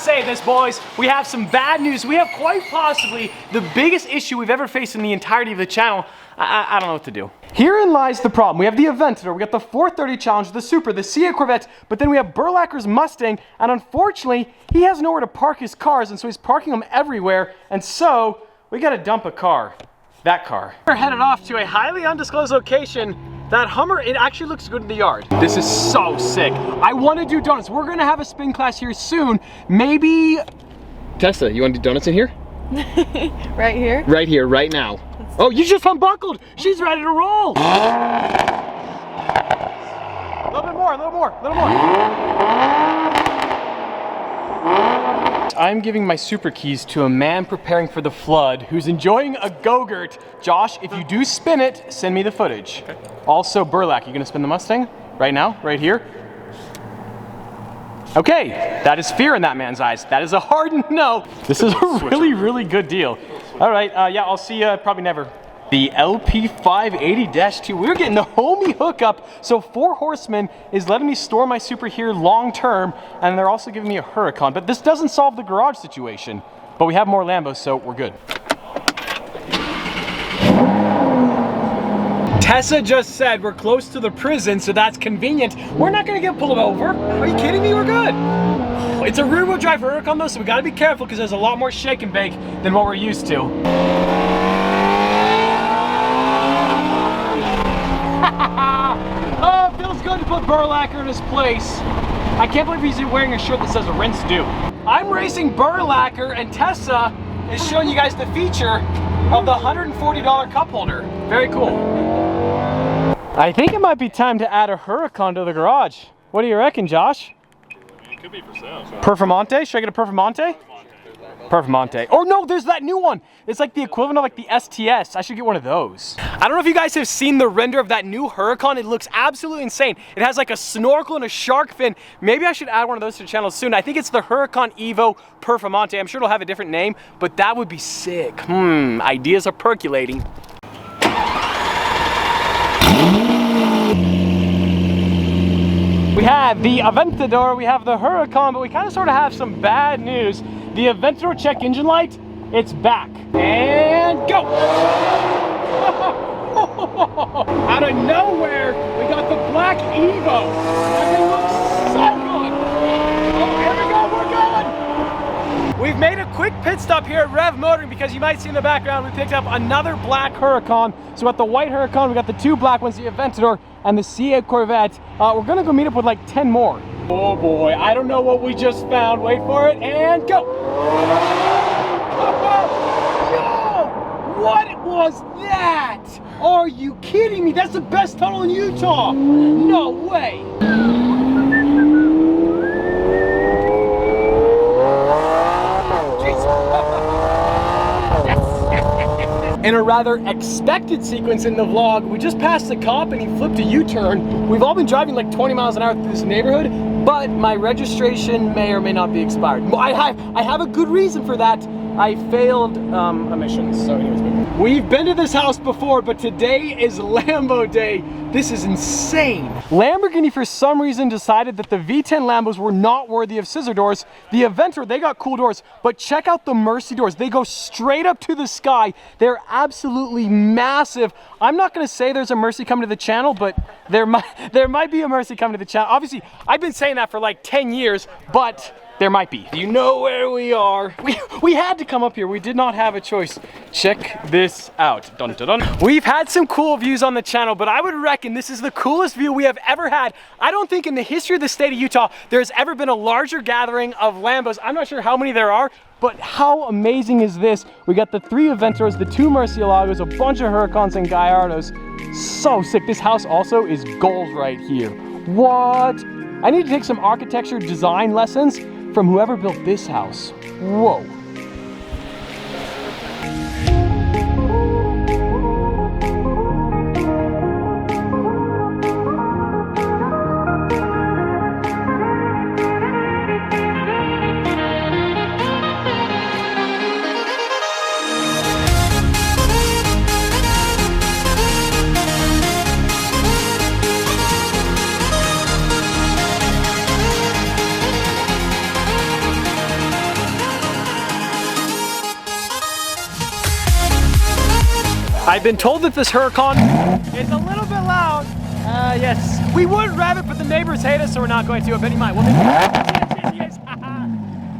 say this, boys. We have some bad news. We have quite possibly the biggest issue we've ever faced in the entirety of the channel. I don't know what to do. Herein lies the problem. We have the Aventador, we got the 430 Challenge, the Super, the Sea Corvette, but then we have Burlacker's Mustang, and unfortunately, he has nowhere to park his cars, and so he's parking them everywhere, and so we gotta dump a car. That car. We're headed off to a highly undisclosed location. That Hummer, it actually looks good in the yard. This is so sick. I want to do donuts. We're gonna have a spin class here soon. Maybe, Tessa, you want to do donuts in here? Right here? Right here, right now. Oh, you just unbuckled. She's ready to roll. A little bit more, a little more, a little more. I'm giving my super keys to a man preparing for the flood who's enjoying a Go-Gurt. Josh, if you do spin it, send me the footage. Okay. Also, Burlack, you gonna spin the Mustang right now, right here? Okay, that is fear in that man's eyes. That is a hard no. This is a really, really good deal. All right, yeah, I'll see you probably never. The LP580-2, we're getting the homie hookup. So 4 Horsemen is letting me store my Super here long term, and they're also giving me a Huracan. But this doesn't solve the garage situation. But we have more Lambos, so we're good. Tessa just said we're close to the prison, so that's convenient. We're not gonna get pulled over. Are you kidding me? We're good. It's a rear-wheel drive Huracan though, so we gotta be careful because there's a lot more shake and bake than what we're used to. Oh, it feels good to put Burlacker in his place. I can't believe he's wearing a shirt that says rinse due. I'm racing Burlacker, and Tessa is showing you guys the feature of the $140 cup holder. Very cool. I think it might be time to add a Huracan to the garage. What do you reckon, Josh? It could be for sale. So. Performante? Should I get a Performante? Performante. Oh no, there's that new one. It's like the equivalent of like the STS. I should get one of those. I don't know if you guys have seen the render of that new Huracan. It looks absolutely insane. It has like a snorkel and a shark fin. Maybe I should add one of those to the channel soon. I think it's the Huracan Evo Performante. I'm sure it'll have a different name, but that would be sick. Ideas are percolating. We have the Aventador, we have the Huracan, but we kind of sort of have some bad news. The Aventador check engine light, it's back. And go! Out of nowhere, we got the black Evo. And it looks so good. Oh, here we go, we're going! We've made a quick pit stop here at Rev Motoring because you might see in the background, we picked up another black Huracan. So at the white Huracan, we got the 2 black ones, the Aventador and the Sea Corvette. We're gonna go meet up with like 10 more. Oh boy, I don't know what we just found. Wait for it, and go! Yo! What was that? Are you kidding me? That's the best tunnel in Utah! No way! In a rather expected sequence in the vlog, we just passed a cop and he flipped a U-turn. We've all been driving like 20 miles an hour through this neighborhood, but my registration may or may not be expired. I have a good reason for that. I failed emissions, so anyways. We've been to this house before, but today is Lambo day. This is insane. Lamborghini, for some reason, decided that the V10 Lambos were not worthy of scissor doors. The Aventador, they got cool doors, but check out the Mercy doors. They go straight up to the sky. They're absolutely massive. I'm not gonna say there's a Mercy coming to the channel, but there might be a Mercy coming to the channel. Obviously, I've been saying that for like 10 years, but there might be. You know where we are. We had to come up here. We did not have a choice. Check this out. Dun, dun, dun. We've had some cool views on the channel, but I would reckon this is the coolest view we have ever had. I don't think in the history of the state of Utah, there's ever been a larger gathering of Lambos. I'm not sure how many there are, but how amazing is this? We got the 3 Aventadors, the 2 Murcielagos, a bunch of Huracans and Gallardos. So sick. This house also is gold right here. What? I need to take some architecture design lessons from whoever built this house. Whoa. I've been told that this Huracan is a little bit loud. Yes, we would rev it, but the neighbors hate us, so we're not going to. But anyway, yes.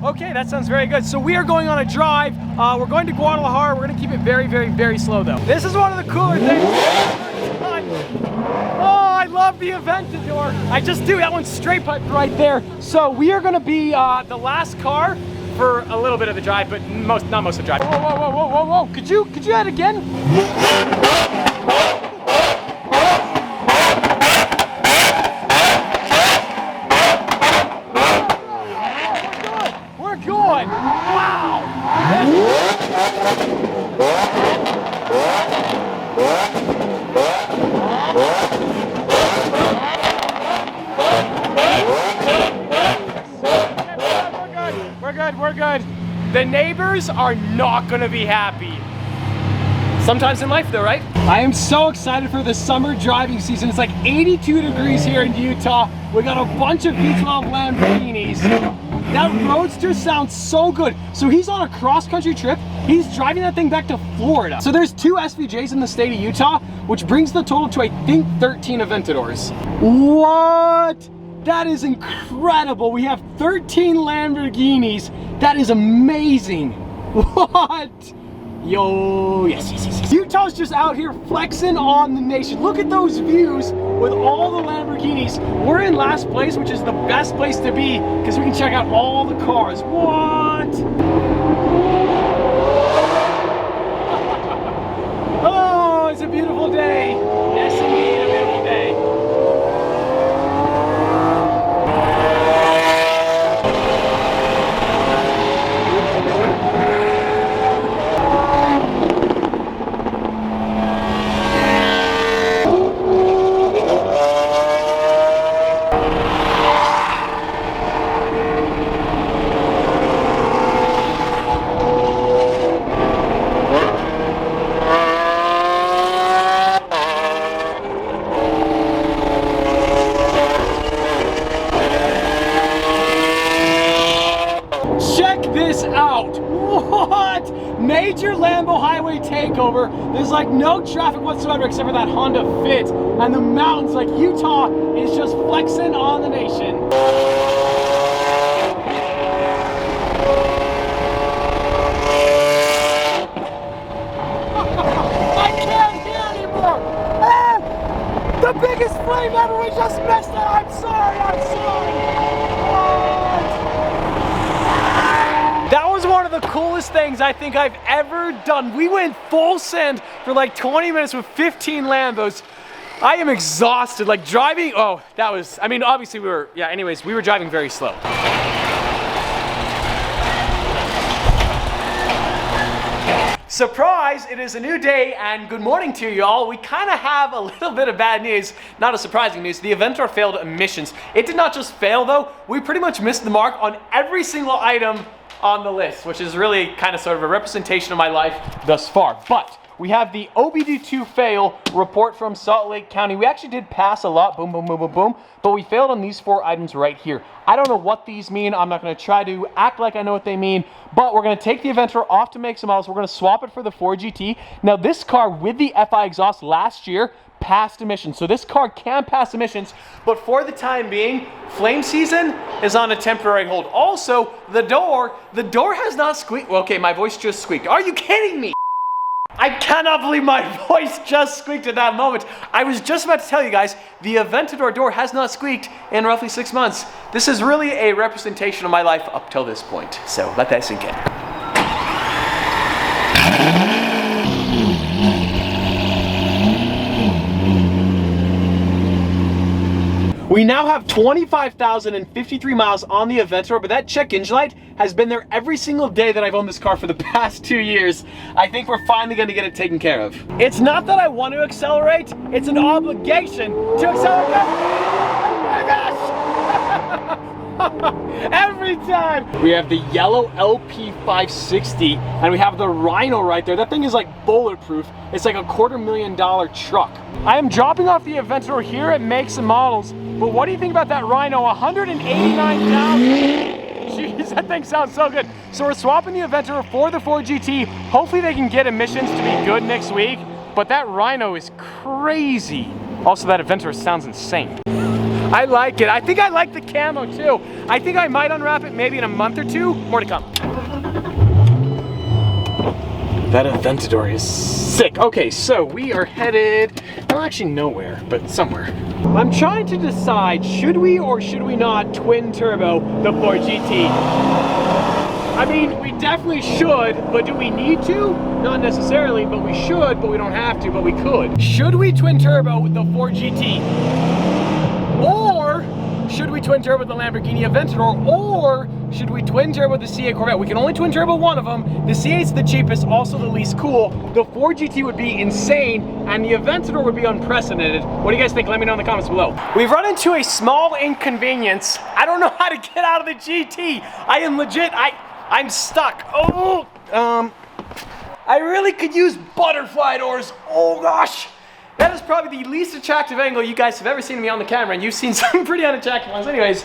Okay, that sounds very good. So we are going on a drive. We're going to Guadalajara. We're going to keep it very, very, very slow, though. This is one of the cooler things. Oh, I love the Aventador. I just do. That one's straight pipe right there. So we are going to be the last car for a little bit of the drive, but not most of the drive. Whoa, whoa, whoa, whoa, whoa, whoa. Could you add again? We're good. Wow. We're good. The neighbors are not gonna be happy. Sometimes in life though, right? I am so excited for the summer driving season. It's like 82 degrees here in Utah. We got a bunch of V12 Lamborghinis. That Roadster sounds so good. So he's on a cross-country trip. He's driving that thing back to Florida. So there's 2 SVJs in the state of Utah, which brings the total to, I think, 13 Aventadors. What? That is incredible. We have 13 Lamborghinis. That is amazing. What? Yo, yes. Utah's just out here flexing on the nation. Look at those views with all the Lamborghinis. We're in last place, which is the best place to be because we can check out all the cars. What? Oh, it's a beautiful day. Yes, indeed, a beautiful day. Major Lambo highway takeover. There's like no traffic whatsoever except for that Honda Fit and the mountains. Like Utah is just flexing on the nation. I can't hear anymore. The biggest flame ever. We just missed it. I'm sorry. That was one of the coolest things I think I've ever done. We went full send for like 20 minutes with 15 Lambos. I am exhausted, like driving. Oh, that was, I mean, obviously we were driving very slow. Surprise, it is a new day and good morning to you all. We kind of have a little bit of bad news, not a surprising news. The Aventador failed emissions. It did not just fail though, we pretty much missed the mark on every single item on the list, which is really kind of sort of a representation of my life thus far. But we have the OBD2 fail report from Salt Lake County. We actually did pass a lot, boom, boom, boom, boom, boom, but we failed on these 4 items right here. I don't know what these mean. I'm not going to try to act like I know what they mean, but we're going to take the Aventador off to make some models. We're going to swap it for the 4GT. Now this car with the FI exhaust last year passed emissions. So this car can pass emissions, but for the time being, flame season is on a temporary hold. Also, the door has not squeaked. Well, okay, my voice just squeaked. Are you kidding me? I cannot believe my voice just squeaked at that moment. I was just about to tell you guys, the Aventador door has not squeaked in roughly 6 months. This is really a representation of my life up till this point. So let that sink in. We now have 25,053 miles on the Aventador, but that check engine light has been there every single day that I've owned this car for the past 2 years. I think we're finally going to get it taken care of. It's not that I want to accelerate, it's an obligation to accelerate. Oh my gosh! Every time! We have the yellow LP560, and we have the Rhino right there. That thing is like bulletproof. It's like a $250,000 truck. I am dropping off the Aventador here at Makes and Models, but what do you think about that Rhino? 189,000. Jeez, that thing sounds so good. So we're swapping the Aventador for the 4GT. Hopefully they can get emissions to be good next week. but that Rhino is crazy. Also, that Aventador sounds insane. I like it. I think I like the camo too. I think I might unwrap it maybe in a month or two. More to come. That Aventador is sick. Okay, so we are headed, well, actually nowhere, but somewhere. I'm trying to decide, should we or should we not twin turbo the Ford GT? I mean, we definitely should, but do we need to? Not necessarily, but we should, but we don't have to, but we could. Should we twin turbo with the Ford GT? Or should we twin turbo the Lamborghini Aventador? Or should we twin turbo the C8 Corvette? We can only twin turbo one of them. The C8's the cheapest, also the least cool. The Ford GT would be insane, and the Aventador would be unprecedented. What do you guys think? Let me know in the comments below. We've run into a small inconvenience. I don't know how to get out of the GT. I am legit, I'm stuck. Oh, I really could use butterfly doors. Oh gosh. That is probably the least attractive angle you guys have ever seen me on the camera, and you've seen some pretty unattractive ones. Anyways,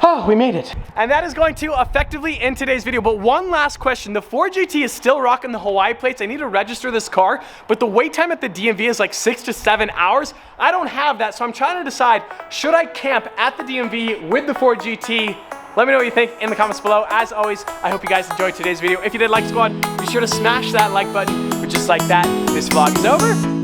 oh, we made it. And that is going to effectively end today's video. But one last question. The Ford GT is still rocking the Hawaii plates. I need to register this car, but the wait time at the DMV is like 6 to 7 hours. I don't have that, so I'm trying to decide, should I camp at the DMV with the Ford GT? Let me know what you think in the comments below. As always, I hope you guys enjoyed today's video. If you did, like squad, be sure to smash that like button. But just like that, this vlog is over.